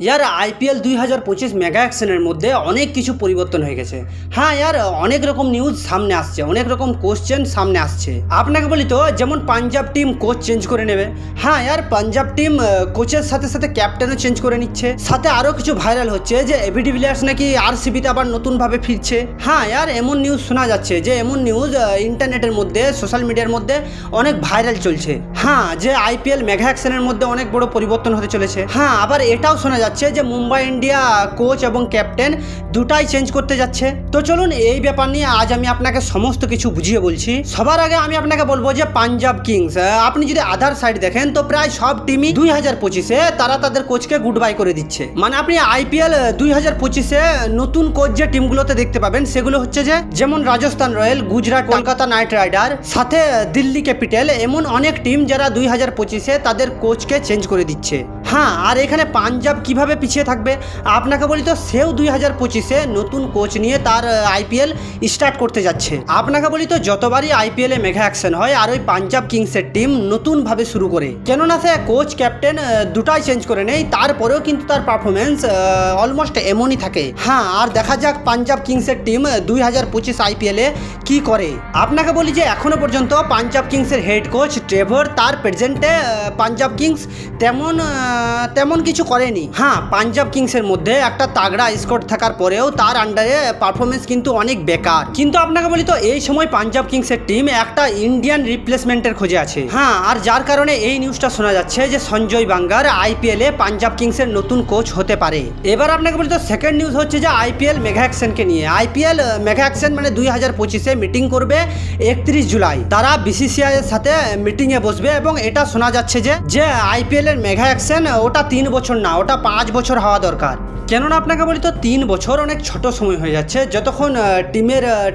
यार IPL 2025 mega অ্যাকশনের মধ্যে অনেক কিছু পরিবর্তন হয়ে গেছে। হ্যাঁ यार অনেক রকম নিউজ সামনে আসছে, অনেক রকম কোশ্চেন সামনে আসছে। আপনাকে বলি তো, যেমন পাঞ্জাব টিম কোচ চেঞ্জ করে নেবে। হ্যাঁ यार পাঞ্জাব টিম কোচের সাথে সাথে ক্যাপ্টেনও চেঞ্জ করে নিচ্ছে। সাথে আরও কিছু ভাইরাল হচ্ছে যে এবি ডিভিলিয়ার্স নাকি আরসিবিতে আবার নতুনভাবে ফিরছে। হ্যাঁ यार এমন নিউজ শোনা যাচ্ছে, যে এমন নিউজ ইন্টারনেটের মধ্যে, সোশ্যাল মিডিয়ার মধ্যে অনেক ভাইরাল চলছে। হ্যাঁ, যে আইপিএল মেগা অ্যাকশনের মধ্যে অনেক বড় পরিবর্তন হতে চলেছে। হ্যাঁ, আবার এটাও শোনা যাচ্ছে যে মুম্বাই ইন্ডিয়া কোচ এবং ক্যাপ্টেন দুটাই চেঞ্জ করতে যাচ্ছে। তো চলুন এই ব্যাপার নিয়ে আজ আমি আপনাকে সমস্ত কিছু বুঝিয়ে বলছি। সবার আগে আমি আপনাকে বলবো যে পাঞ্জাব কিংস, আপনি যদি আধার সাইড দেখেন তো প্রায় সব টিমই 2025-এ তারা তাদের কোচকে গুড বাই করে দিচ্ছে। মানে আপনি আইপিএল 2025-এ নতুন কোচ যে টিমগুলোতে দেখতে পাবেন সেগুলো হচ্ছে যে যেমন Rajasthan royal, Gujarat, Kolkata knight rider, সাথে দিল্লি ক্যাপিটাল, এমন অনেক টিম যারা 2025-এ তাদের কোচকে চেঞ্জ করে দিচ্ছে। হ্যাঁ, আর এখানে পাঞ্জাব কিভাবে পিছিয়ে থাকবে আপনাকে বলি তো, সেও 2025-এ নতুন কোচ নিয়ে তার আইপিএল স্টার্ট করতে যাচ্ছে। আপনাকে বলি তো, যতবারই আইপিএলে মেগা অ্যাকশন হয় আর ওই পাঞ্জাব কিংসের টিম নতুনভাবে শুরু করে, কেননা সে কোচ ক্যাপ্টেন দুটাই চেঞ্জ করে নেই, তারপরেও কিন্তু তার পারফরমেন্স অলমোস্ট এমনই থাকে। হ্যাঁ, আর দেখা যাক পাঞ্জাব কিংসের টিম 2025 আইপিএলে কি করে। আপনাকে বলি যে এখনো পর্যন্ত পাঞ্জাব কিংসের হেড কোচ ট্রেভর তার প্রেজেন্টে পাঞ্জাব কিংস তেমন কিছু করেনি। হ্যাঁ, পাঞ্জাব কিংসের মধ্যে একটা তাগড়া স্কোয়াড থাকার পরেও তার আন্ডারে পারফরমেন্স কিন্তু অনেক বেকার। কিন্তু আপনাকে বলি তো, এই সময় পাঞ্জাব কিংসের টিম একটা ইন্ডিয়ান রিপ্লেসমেন্টের খোঁজে আছে। হ্যাঁ, আর যার কারণে এই নিউজটা শোনা যাচ্ছে যে সঞ্জয় বাঙ্গার আইপিএলে পাঞ্জাব কিংসের নতুন কোচ হতে পারে। এবার আপনাকে বলি তো, সেকেন্ড নিউজ হচ্ছে যে আইপিএল মেগা অ্যাকশনকে নিয়ে। আইপিএল মেগা অ্যাকশন মানে 2025-এ মিটিং করবে 31 জুলাই। তারা বিসিসিআই এর সাথে মিটিংয়ে বসবে এবং এটা শোনা যাচ্ছে যে আইপিএল এর মেগা অ্যাকশন ওটা 3 বছর না, ওটা 5 বছর হওয়া দরকার। কেননা আপনাকে বলি তো, 3 বছর অনেক ছোট সময় হয়ে যাচ্ছে। যতক্ষণ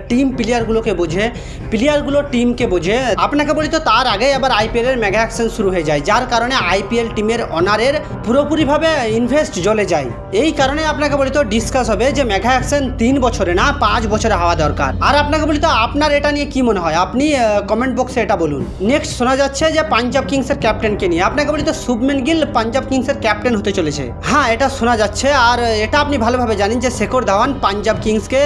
টিম প্লেয়ারগুলোকে বোঝে, প্লেয়ারগুলো টিমকে বোঝে, আপনাকে বলি তো তার আগে আবার আইপিএল এর মেগা অ্যাকশন শুরু হয়ে যায়, যার কারণে আইপিএল টিমের অনারের পুরোপুরিভাবে ইনভেস্ট জ্বলে যায়। এই কারণে আপনাকে বলি তো ডিসকাস হবে যে মেগা অ্যাকশন 3 বছরে না 5 বছরে হওয়া দরকার। আর আপনাকে বলি তো, আপনার এটা নিয়ে কি মনে হয় আপনি কমেন্ট বক্সে এটা বলুন। নেক্সট শোনা যাচ্ছে যে পাঞ্জাব কিংসের ক্যাপ্টেনকে নিয়ে। আপনাকে বলি তো শুভমান গিল পাঞ্জাব কিংসের ক্যাপ্টেন হতে চলেছে। হ্যাঁ, এটা শোনা যাচ্ছে। আর এটা আপনি ভালোভাবে জানেন যে শেখর ধাওয়ান পাঞ্জাব কিংসকে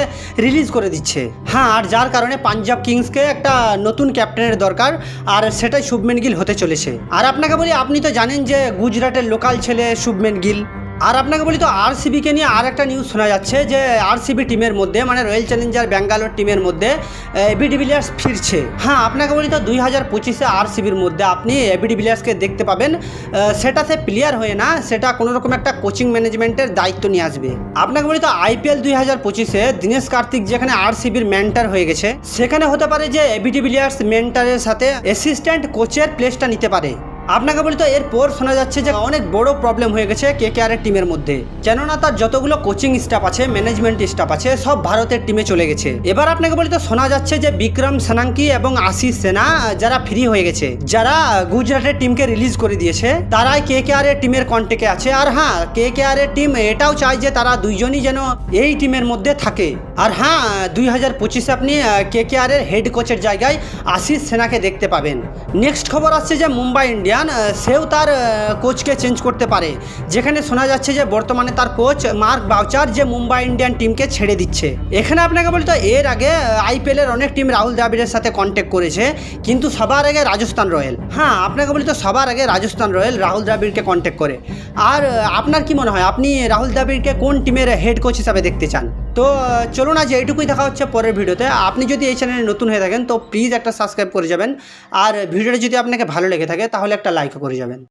রিলিজ করে দিচ্ছে। হ্যাঁ, আর যার কারণে পাঞ্জাব কিংসকে একটা নতুন ক্যাপ্টেনের দরকার, আর সেটাই শুভমান গিল হতে চলেছে। আর আপনাকে বলি, আপনি তো জানেন যে গুজরাটের লোকাল ছেলে শুভমান গিল। আর আপনাকে বলি তো আরসিবিকে নিয়ে আর একটা নিউজ শোনা যাচ্ছে যে আরসিবি টিমের মধ্যে মানে রয়্যাল চ্যালেঞ্জার ব্যাঙ্গালোর টিমের মধ্যে এবি ডিভিলিয়ার্স ফিরছে। হ্যাঁ, আপনাকে বলি তো 2025-এ আরসিবির মধ্যে আপনি এবি ডিভিলিয়ার্সকে দেখতে পাবেন। সেটা সে প্লেয়ার হয়ে না, সেটা কোনো রকম একটা কোচিং ম্যানেজমেন্টের দায়িত্ব নিয়ে আসবে। আপনাকে বলি তো আইপিএল 2025-এ দীনেশ কার্তিক যেখানে আরসিবির মেন্টার হয়ে গেছে, সেখানে হতে পারে যে এবি ডিভিলিয়ার্স মেন্টারের সাথে অ্যাসিস্ট্যান্ট কোচের প্লেসটা নিতে পারে। আপনাকে বলি তো এরপর শোনা যাচ্ছে যে অনেক বড় প্রবলেম হয়ে গেছে কেকেআরের টিমের মধ্যে, কেননা তার যতগুলো কোচিং স্টাফ আছে, ম্যানেজমেন্ট স্টাফ আছে, সব ভারতের টিমে চলে গেছে। এবার আপনাকে বলি তো শোনা যাচ্ছে যে বিক্রম সানাঙ্কি এবং আশিস সেনা যারা ফ্রি হয়ে গেছে, যারা গুজরাটের টিমকে রিলিজ করে দিয়েছে, তারাই কেকেআরের টিমের কন্ট্যাক্টে আছে। আর হ্যাঁ, কেকেআরের টিম এটাও চায় যে তারা দুইজনই যেন এই টিমের মধ্যে থাকে। আর হ্যাঁ, 2025-এ আপনি কেকেআরের হেড কোচের জায়গায় আশিস সেনাকে দেখতে পাবেন। নেক্সট খবর আসছে যে মুম্বাই ইন্ডিয়ান সেও তার কোচকে চেঞ্জ করতে পারে, যেখানে শোনা যাচ্ছে যে বর্তমানে তার কোচ মার্ক বাউচার যে মুম্বাই ইন্ডিয়ান টিমকে ছেড়ে দিচ্ছে। এখানে আপনাকে বলি তো এর আগে আইপিএলের অনেক টিম রাহুল দ্রাবিড়ের সাথে কন্ট্যাক্ট করেছে, কিন্তু সবার আগে রাজস্থান রয়্যাল। হ্যাঁ, আপনাকে বলি তো সবার আগে রাজস্থান রয়্যাল রাহুল দ্রাবিড়কে কন্ট্যাক্ট করে। আর আপনার কি মনে হয়, আপনি রাহুল দ্রাবিড়কে কোন টিমের হেড কোচ হিসাবে দেখতে চান? তো চলুন আজ এইটুকুই, দেখা হচ্ছে পরের ভিডিওতে। আপনি যদি এই চ্যানেলে নতুন হয়ে থাকেন তো প্লিজ একটা সাবস্ক্রাইব করে যাবেন, আর ভিডিওটা যদি আপনাকে ভালো লেগে থাকে তাহলে একটা লাইক করে যাবেন।